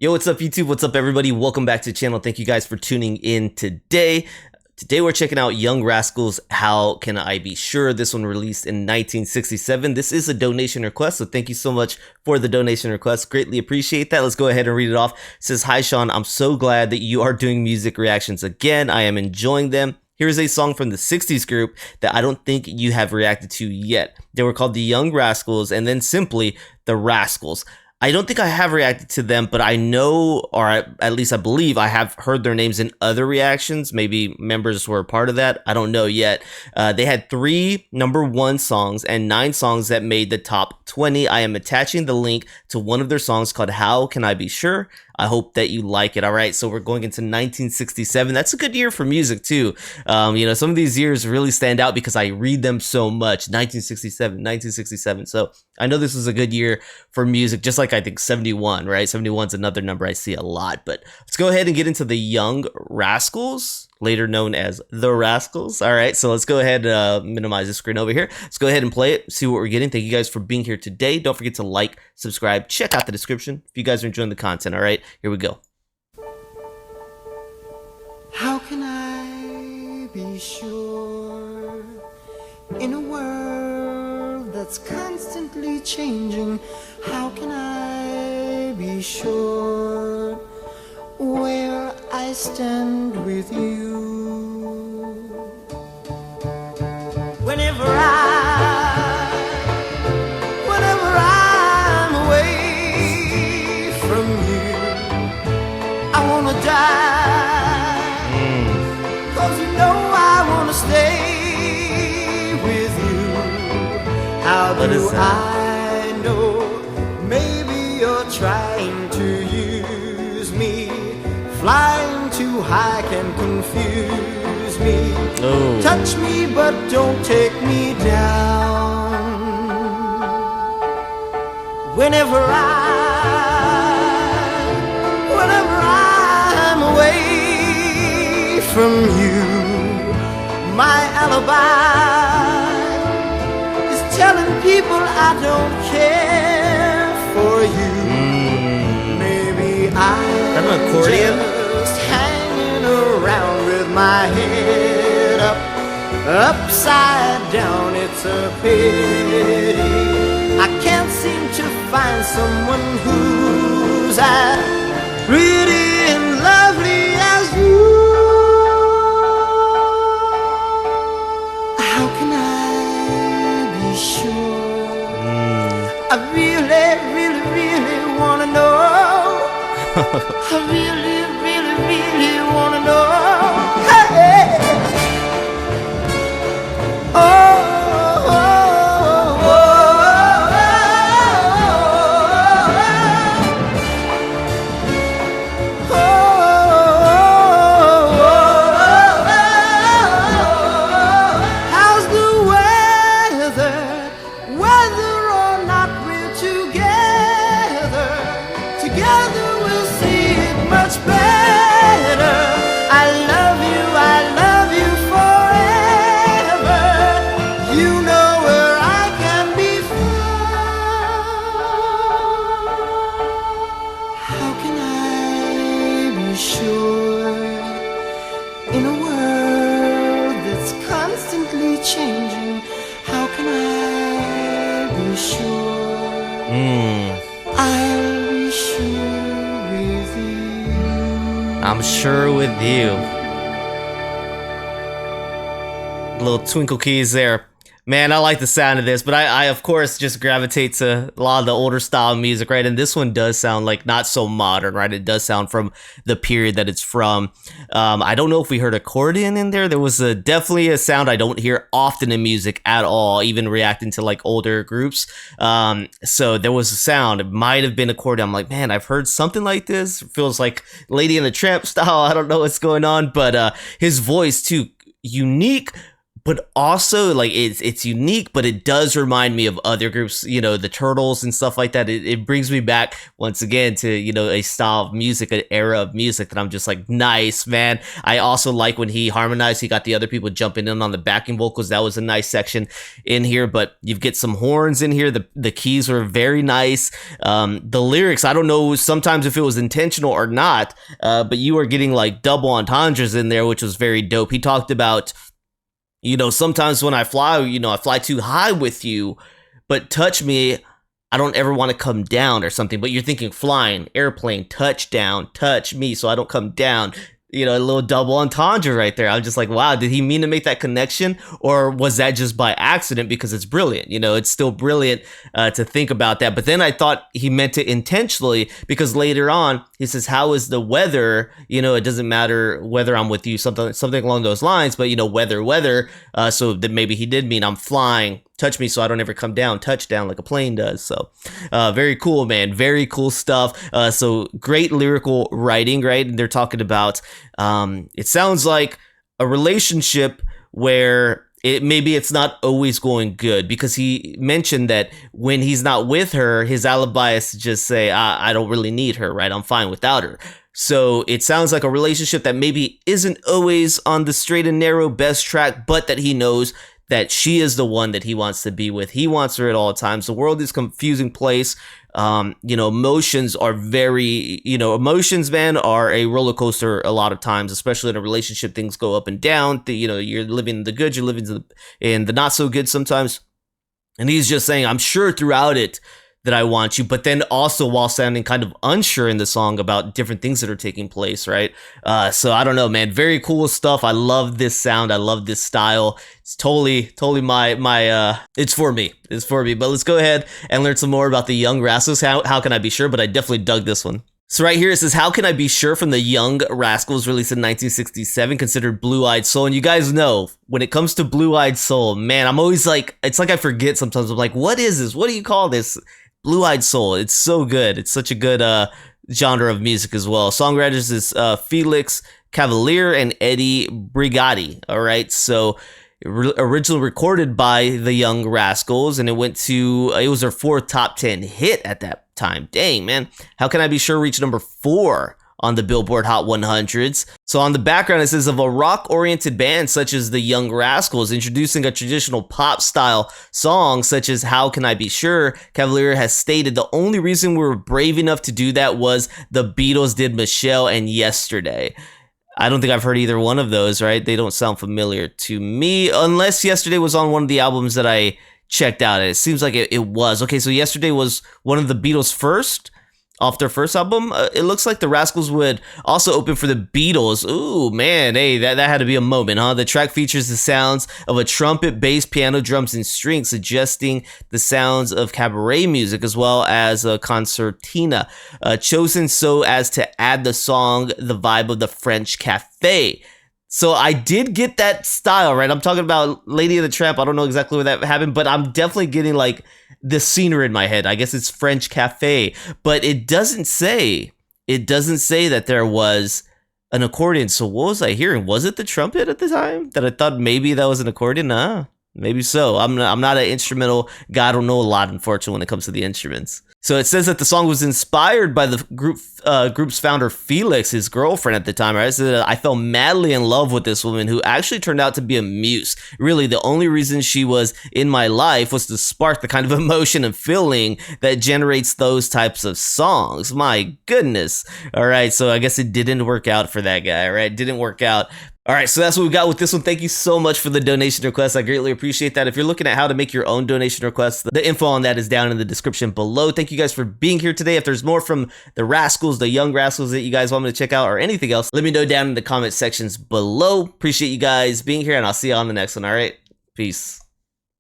Yo, what's up YouTube? What's up everybody? Welcome back to the channel. Thank you guys for tuning in today. Today we're checking out Young Rascals, How Can I Be Sure? This one released in 1967. This is a donation request, so thank you so much for the donation request. Greatly appreciate that. Let's go ahead and read it off. It says, "Hi Sean, I'm so glad that you are doing music reactions again. I am enjoying them. Here's a song from the 60s group that I don't think you have reacted to yet. They were called the Young Rascals and then simply the Rascals. I don't think I have reacted to them, but I know, or at least I believe, I have heard their names in other reactions. Maybe members were a part of that. I don't know yet. They had 3 #1 songs and 9 songs that made the top 20. I am attaching the link to one of their songs called How Can I Be Sure? I hope that you like it. All right, so we're going into 1967. That's a good year for music too. You know, some of these years really stand out because I read them so much. 1967. So I know this is a good year for music, just like I think 71, right? 71's another number I see a lot. But let's go ahead and get into the Young Rascals, later known as the Rascals. All right, so let's go ahead and minimize the screen over here. Let's go ahead and play it, see what we're getting. Thank you guys for being here today. Don't forget to like, subscribe, check out the description if you guys are enjoying the content. All right, here we go. How can I be sure in a world that's constantly changing? How can I be sure where I stand with you? Whenever I'm away from you, I wanna die. 'Cause you know I wanna stay with you. How do I know? Maybe you're trying to use me. Flying too high can confuse me. Oh. Touch me but don't take me down. Whenever I'm away from you, my alibi is telling people I don't care for you. Maybe I'm an accordion? just hanging around with my head up, upside down. It's a pity I can't seem to find someone who's as pretty and lovely as you. How can I be sure? I really wanna know. I really wanna know. Hey. How's the weather? Whether or not we're together, together we'll see it much better. I love you forever. You know where I can be found. How can I be sure in a world that's constantly changing? How can I be sure? I'll be sure with you. I'm sure with you. Little twinkle keys there. Man, I like the sound of this, but I of course just gravitate to a lot of the older style music, right? And this one does sound like not so modern, right? It does sound from the period that it's from. I don't know if we heard accordion in there. There was definitely a sound I don't hear often in music at all, even reacting to like older groups. So there was a sound. It might have been accordion. I'm like, man, I've heard something like this. It feels like Lady and the Tramp style. I don't know what's going on, but his voice too, unique, but also like it's unique, but it does remind me of other groups, the Turtles and stuff like that. It brings me back once again to, a style of music, an era of music that I'm just like, nice, man. I also like when he harmonized, he got the other people jumping in on the backing vocals. That was a nice section in here, but you get some horns in here. The keys were very nice. The lyrics, I don't know sometimes if it was intentional or not, but you were getting like double entendres in there, which was very dope. He talked about, sometimes when I fly, I fly too high with you, but touch me, I don't ever want to come down or something. But you're thinking flying, airplane, touchdown, touch me so I don't come down. A little double entendre right there. I'm just like, wow, did he mean to make that connection? Or was that just by accident? Because it's brilliant. It's still brilliant to think about that. But then I thought he meant it intentionally, because later on he says, how is the weather? It doesn't matter whether I'm with you, something along those lines. But, weather. So that maybe he did mean I'm flying. Touch me so I don't ever come down, touchdown like a plane does. So very cool, man. Very cool stuff. So great lyrical writing, right? And they're talking about, it sounds like a relationship where maybe it's not always going good, because he mentioned that when he's not with her, his alibi is to just say, I don't really need her, right? I'm fine without her. So it sounds like a relationship that maybe isn't always on the straight and narrow best track, but that he knows that she is the one that he wants to be with. He wants her at all times. The world is a confusing place. Emotions are emotions, man, are a roller coaster a lot of times, especially in a relationship. Things go up and down. You're living in the good, you're living in the not so good sometimes. And he's just saying, I'm sure throughout it that I want you, but then also while sounding kind of unsure in the song about different things that are taking place, right? So I don't know, man. Very cool stuff. I love this sound. I love this style. It's totally my it's for me. It's for me. But let's go ahead and learn some more about the Young Rascals. How can I be sure? But I definitely dug this one. So right here it says, how can I be sure, from the Young Rascals, released in 1967, considered Blue-Eyed Soul. And you guys know, when it comes to Blue-Eyed Soul, man, I'm always like, it's like I forget sometimes. I'm like, what is this? What do you call this? Blue-Eyed Soul. It's so good. It's such a good genre of music as well. Songwriters is Felix Cavalier and Eddie Brigatti. All right, so originally recorded by the Young Rascals, and it was their fourth top 10 hit at that time. Dang, man. How Can I Be Sure reached number 4 on the Billboard Hot 100s. So on the background, it says, of a rock-oriented band such as the Young Rascals introducing a traditional pop-style song such as How Can I Be Sure, Cavalier has stated the only reason we were brave enough to do that was the Beatles did Michelle and Yesterday. I don't think I've heard either one of those, right? They don't sound familiar to me, unless Yesterday was on one of the albums that I checked out. It seems like it was. Okay, so Yesterday was one of the Beatles' first, off their first album. It looks like the Rascals would also open for the Beatles. Ooh, man, hey, that had to be a moment, huh? The track features the sounds of a trumpet, bass, piano, drums, and strings, suggesting the sounds of cabaret music as well as a concertina, chosen so as to add the song the vibe of the French cafe. So I did get that style, right? I'm talking about Lady of the Tramp. I don't know exactly where that happened, but I'm definitely getting like the scenery in my head. I guess it's French cafe, but it doesn't say that there was an accordion. So what was I hearing? Was it the trumpet at the time that I thought maybe that was an accordion? Nah, maybe so. I'm not an instrumental guy. I don't know a lot, unfortunately, when it comes to the instruments. So it says that the song was inspired by the group's founder, Felix, his girlfriend at the time. Right? So I fell madly in love with this woman who actually turned out to be a muse. Really, the only reason she was in my life was to spark the kind of emotion and feeling that generates those types of songs. My goodness. All right, so I guess it didn't work out for that guy, right? It didn't work out. All right, so that's what we got with this one. Thank you so much for the donation request. I greatly appreciate that. If you're looking at how to make your own donation requests, the info on that is down in the description below. Thank you guys for being here today. If there's more from the Rascals, the Young Rascals that you guys want me to check out, or anything else, let me know down in the comment sections below. Appreciate you guys being here, and I'll see you on the next one. All right, peace.